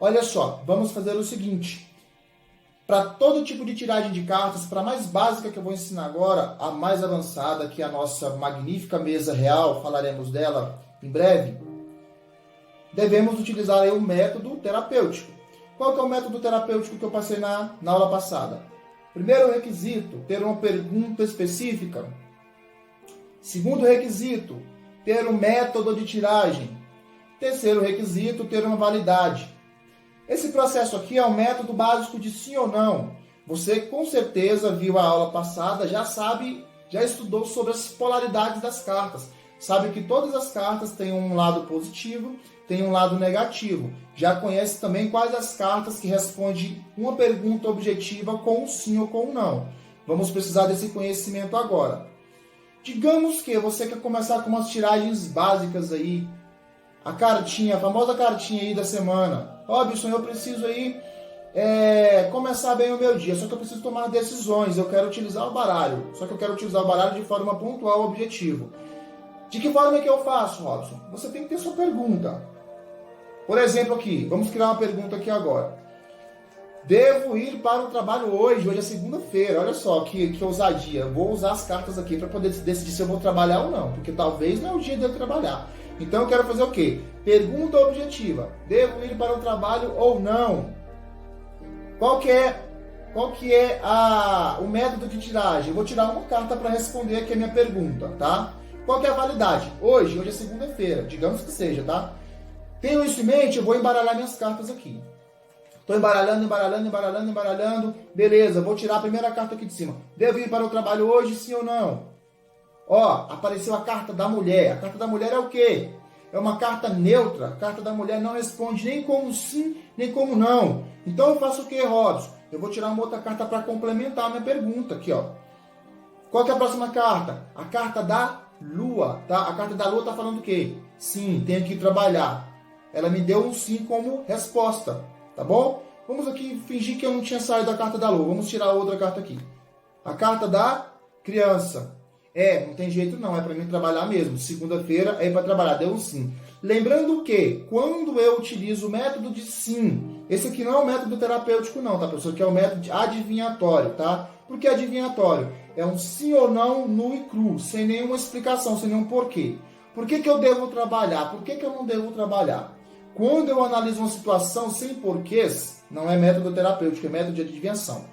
Olha só, vamos fazer o seguinte. Para todo tipo de tiragem de cartas, para a mais básica que eu vou ensinar agora, a mais avançada, que é a nossa magnífica mesa real, falaremos dela em breve, devemos utilizar aí o método terapêutico. Qual que é o método terapêutico que eu passei na aula passada? Primeiro requisito, ter uma pergunta específica. Segundo requisito, ter um método de tiragem. Terceiro requisito, ter uma validade. Esse processo aqui é um método básico de sim ou não. Você com certeza viu a aula passada, já sabe, já estudou sobre as polaridades das cartas. Sabe que todas as cartas têm um lado positivo, tem um lado negativo. Já conhece também quais as cartas que respondem uma pergunta objetiva com um sim ou com um não. Vamos precisar desse conhecimento agora. Digamos que você quer começar com umas tiragens básicas aí. A cartinha, a famosa cartinha aí da semana. Robson, eu preciso aí começar bem o meu dia, só que eu preciso tomar decisões, eu quero utilizar o baralho. Só que eu quero utilizar o baralho de forma pontual, objetivo. De que forma é que eu faço, Robson? Você tem que ter sua pergunta. Por exemplo aqui, vamos criar uma pergunta aqui agora. Devo ir para o trabalho hoje? Hoje é segunda-feira, olha só que ousadia. Eu vou usar as cartas aqui para poder decidir se eu vou trabalhar ou não, porque talvez não é o dia de eu trabalhar. Então eu quero fazer o quê? Pergunta objetiva. Devo ir para o trabalho ou não? Qual que é o método de tiragem? Eu vou tirar uma carta para responder aqui a minha pergunta, tá? Qual que é a validade? Hoje é segunda-feira, digamos que seja, tá? Tenho isso em mente, eu vou embaralhar minhas cartas aqui. Estou embaralhando. Beleza, vou tirar a primeira carta aqui de cima. Devo ir para o trabalho hoje, sim ou não? Ó, apareceu a carta da mulher. A carta da mulher é o quê? É uma carta neutra. A carta da mulher não responde nem como sim, nem como não. Então eu faço o quê, Robson? Eu vou tirar uma outra carta para complementar a minha pergunta aqui, ó. Qual que é a próxima carta? A carta da lua, tá? A carta da lua tá falando o quê? Sim, tenho que trabalhar. Ela me deu um sim como resposta, tá bom? Vamos aqui fingir que eu não tinha saído da carta da lua. Vamos tirar outra carta aqui. A carta da criança. Não tem jeito não, é para mim trabalhar mesmo. Segunda-feira é para trabalhar, deu um sim. Lembrando que, quando eu utilizo o método de sim, esse aqui não é o método terapêutico não, tá, professor? Que é o método adivinhatório, tá? Por que adivinhatório? É um sim ou não, nu e cru, sem nenhuma explicação, sem nenhum porquê. Por que eu devo trabalhar? Por que eu não devo trabalhar? Quando eu analiso uma situação sem porquês, não é método terapêutico, é método de adivinhação.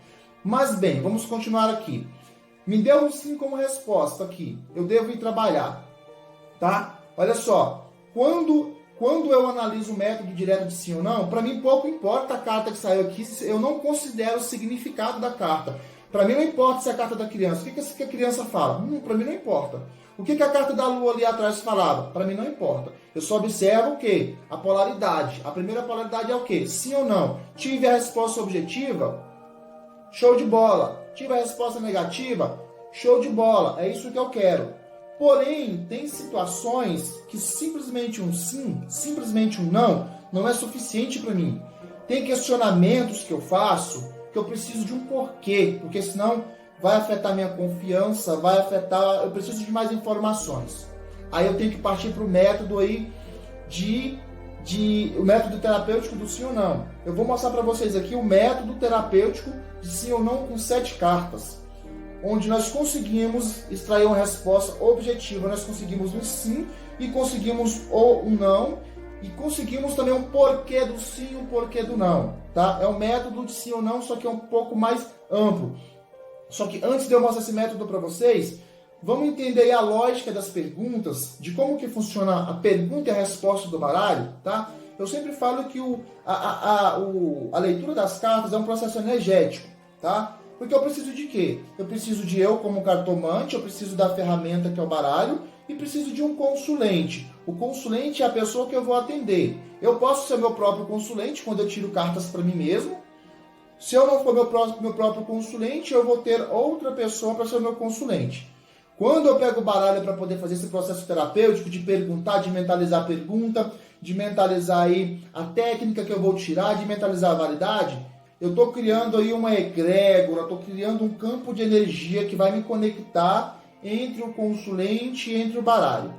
Mas bem, vamos continuar aqui. Me deu um sim como resposta aqui. Eu devo ir trabalhar, tá? Olha só, quando eu analiso o método direto de sim ou não, para mim pouco importa a carta que saiu aqui, eu não considero o significado da carta. Para mim não importa se é a carta da criança. O que a criança fala? Para mim não importa. O que a carta da lua ali atrás falava? Para mim não importa. Eu só observo o quê? A polaridade. A primeira polaridade é o quê? Sim ou não? Tive a resposta objetiva? Show de bola. Tive a resposta negativa? Show de bola. É isso que eu quero. Porém, tem situações que simplesmente um sim, simplesmente um não é suficiente para mim. Tem questionamentos que eu faço que eu preciso de um porquê, porque senão vai afetar minha confiança, eu preciso de mais informações. Aí eu tenho que partir para o método aí o método terapêutico do sim ou não. Eu vou mostrar para vocês aqui o método terapêutico de sim ou não com 7 cartas, onde nós conseguimos extrair uma resposta objetiva, nós conseguimos um sim e conseguimos um não, e conseguimos também um porquê do sim e um porquê do não, tá? É um método de sim ou não, só que é um pouco mais amplo. Só que antes de eu mostrar esse método para vocês, vamos entender aí a lógica das perguntas, de como que funciona a pergunta e a resposta do baralho, tá? Eu sempre falo que a leitura das cartas é um processo energético, tá? Porque eu preciso de quê? Eu preciso de eu como cartomante, eu preciso da ferramenta que é o baralho e preciso de um consulente. O consulente é a pessoa que eu vou atender. Eu posso ser meu próprio consulente quando eu tiro cartas para mim mesmo. Se eu não for meu próprio consulente, eu vou ter outra pessoa para ser meu consulente. Quando eu pego o baralho para poder fazer esse processo terapêutico de perguntar, de mentalizar a pergunta, de mentalizar aí a técnica que eu vou tirar, de mentalizar a validade, eu estou criando aí uma egrégora, estou criando um campo de energia que vai me conectar entre o consulente e entre o baralho.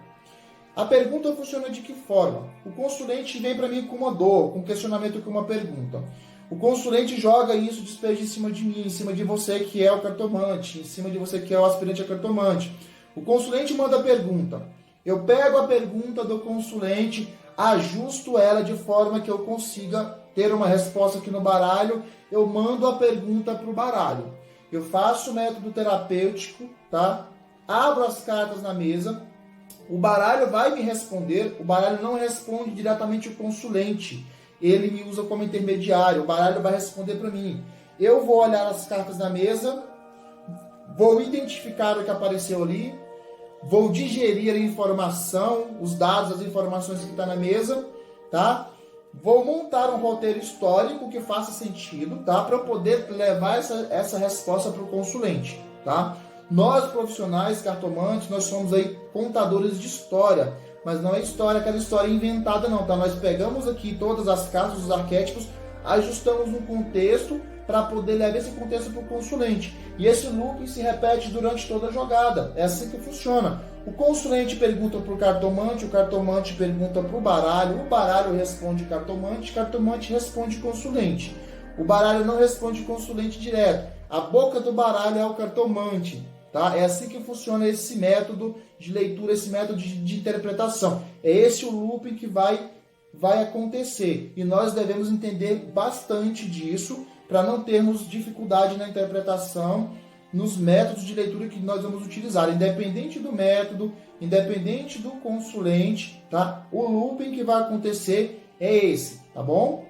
A pergunta funciona de que forma? O consulente vem para mim com uma dor, com um questionamento, com uma pergunta. O consulente joga isso, despeja em cima de mim, em cima de você que é o cartomante, em cima de você que é o aspirante a cartomante. O consulente manda a pergunta. Eu pego a pergunta do consulente, ajusto ela de forma que eu consiga ter uma resposta aqui no baralho, eu mando a pergunta para o baralho. Eu faço o método terapêutico, tá? Abro as cartas na mesa, o baralho vai me responder, o baralho não responde diretamente o consulente, ele me usa como intermediário, o baralho vai responder para mim. Eu vou olhar as cartas na mesa, vou identificar o que apareceu ali, vou digerir a informação, os dados, as informações que estão na mesa, tá? Vou montar um roteiro histórico que faça sentido, tá? Para eu poder levar essa resposta para o consulente, tá? Nós, profissionais, cartomantes, nós somos aí contadores de história, mas não é história, aquela história inventada não, tá? Nós pegamos aqui todas as cartas, os arquétipos, ajustamos no contexto para poder levar esse contexto para o consulente. E esse looping se repete durante toda a jogada. É assim que funciona. O consulente pergunta para o cartomante pergunta para o baralho responde cartomante, cartomante responde consulente. O baralho não responde consulente direto. A boca do baralho é o cartomante. Tá? É assim que funciona esse método de leitura, esse método de interpretação. É esse o looping que vai acontecer. E nós devemos entender bastante disso para não termos dificuldade na interpretação nos métodos de leitura que nós vamos utilizar. Independente do método, independente do consulente, tá? O looping que vai acontecer é esse, tá bom?